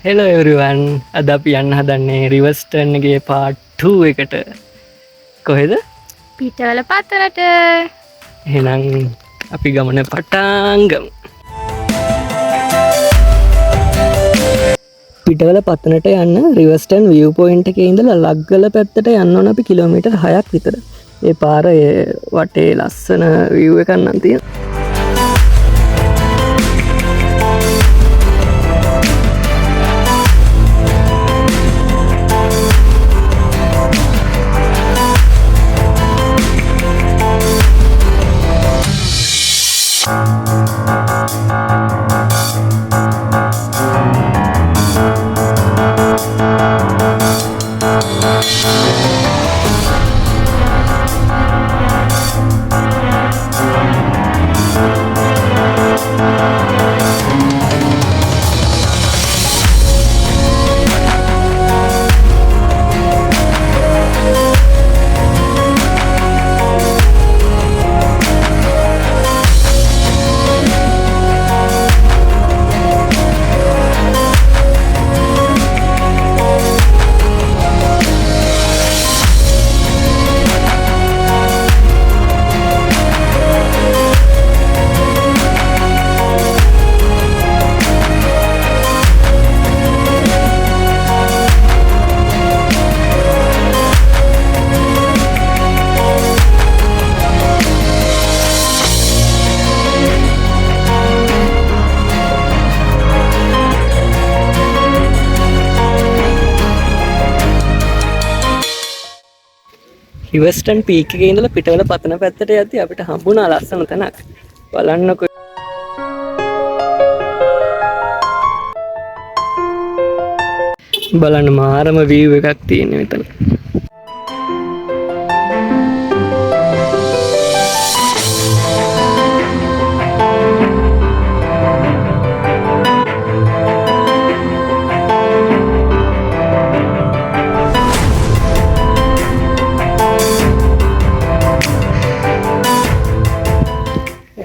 Hello everyone අද අපි යන්න හදන්නේ රිවර්ස්ටන් ගේ පාර්ට් 2 එකට. කොහෙද? පිටවල පතනට. එහෙනම් අපි ගමන පටන් ගමු. පිටවල පතනට යන්න රිවර්ස්ටන් view point එකේ ඉඳලා ලග්ගල පැත්තට යන්න ඕන අපි කිලෝමීටර් 6ක් විතර. ඒ පාර වටේ ලස්සන view එකක් නම් තියෙනවා. රිවර්ස්ටන් පීක් එකේ ඉඳලා පිටවල පතන පැත්තට යද්දී අපිට හම්බුණා ලස්සන තැනක්. බලන්නකෝ. බලන්න මාරම view එකක් තියෙන මෙතන.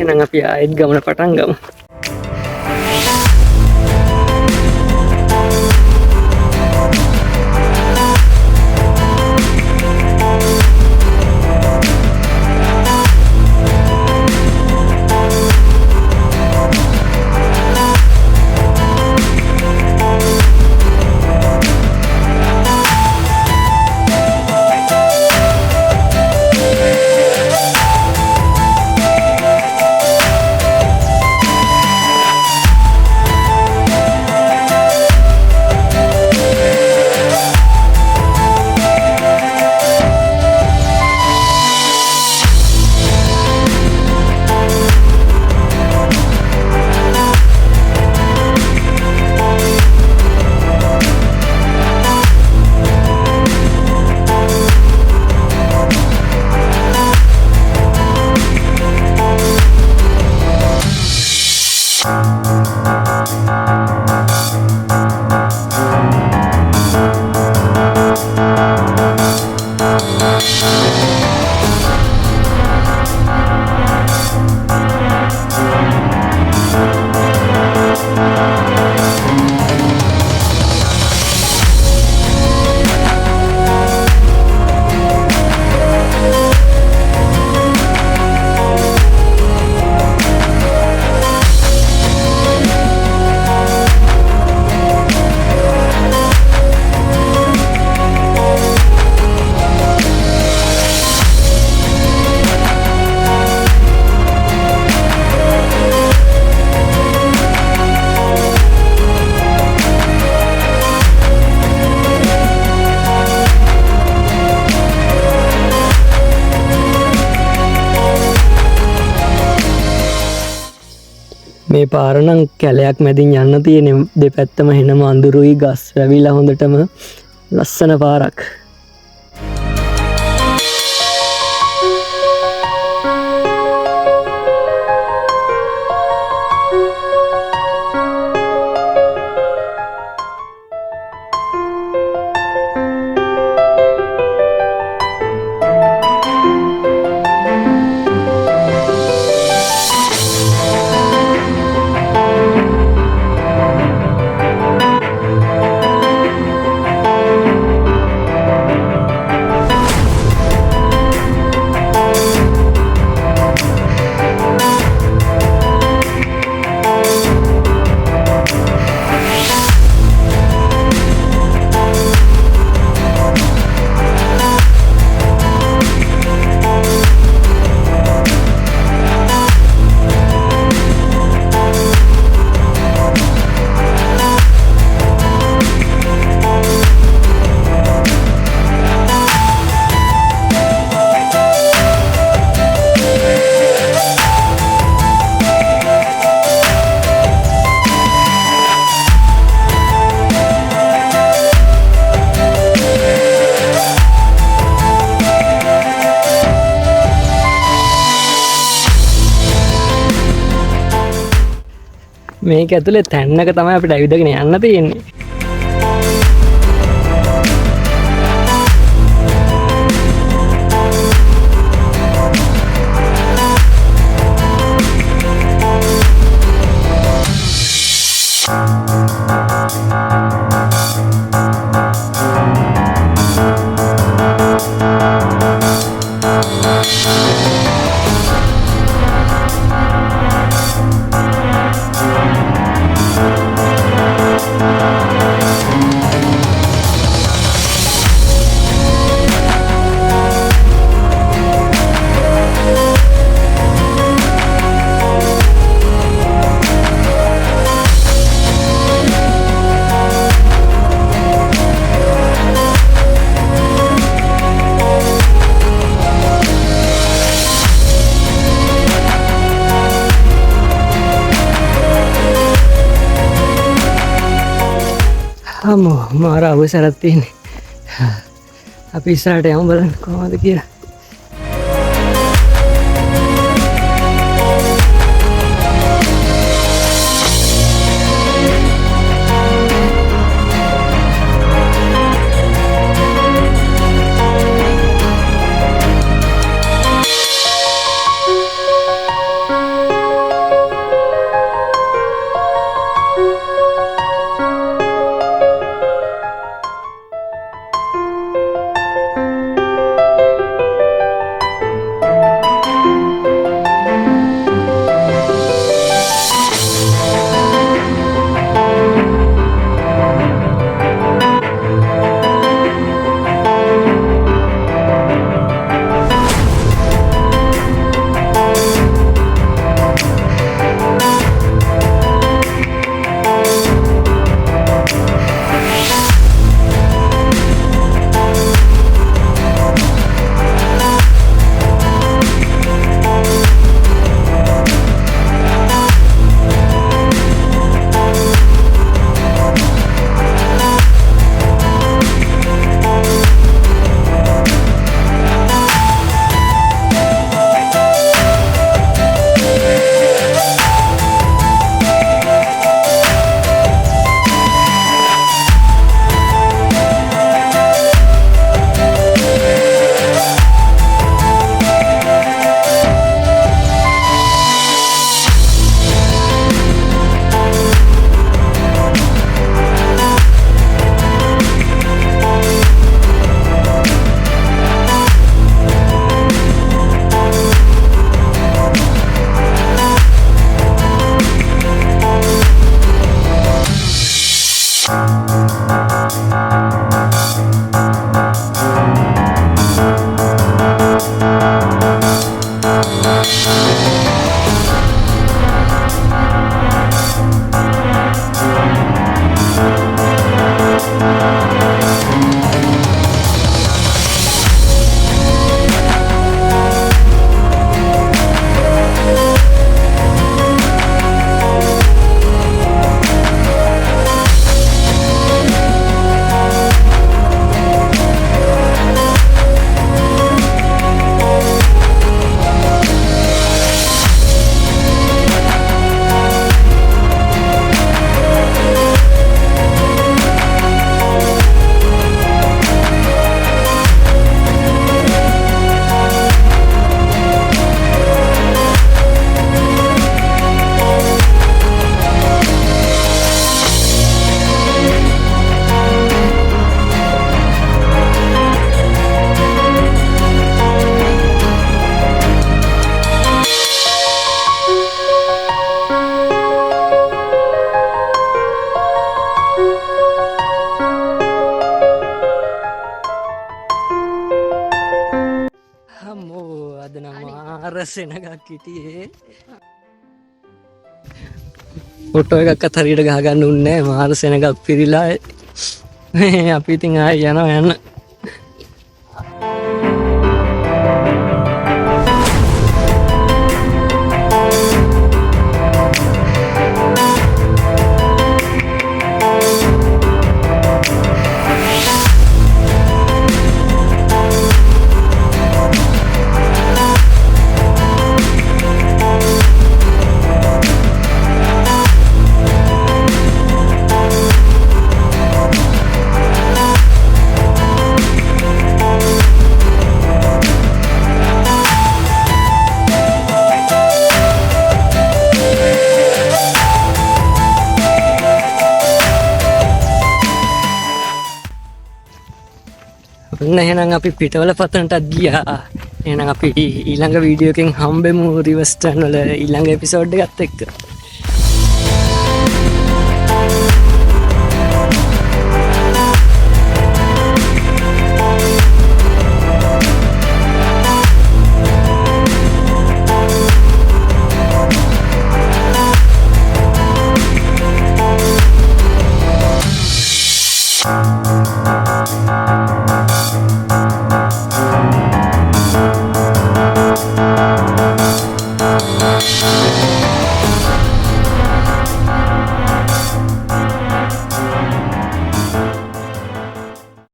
එහෙනම් අපි ආයෙත් ගමන පටන් ගමු. මේ පාර නම් කැලයක් මැදින් යන්න තියෙන දෙපැත්තම හෙනම අඳුරුයි ගස් වැවිලා හොඳටම ලස්සන පාරක්. මේක ඇතුලේ තැන්නක තමයි අපිට ඇවිදගෙන යන්න තියෙන්නේ. අම්මෝ මාර අවසරක් තියෙන්නේ. අපි ඉස්සරහට යමු බලන්න කොහොමද කියලා. සෙනගක් හිටියේ ෆොටෝ එකක් හරියට ගහගන්න උන්නේ නැහැ මාර සෙනගක් පිරීලා අපි ඉතින් ආයෙ යන්න ඔන්න එහෙනම් අපි පිටවල පතනටත් ගියා. එහෙනම් අපි ඊළඟ වීඩියෝ එකෙන් හම්බෙමු රිවර්ස්ටන් වල ඊළඟ එපිසෝඩ් එකත් එක්ක.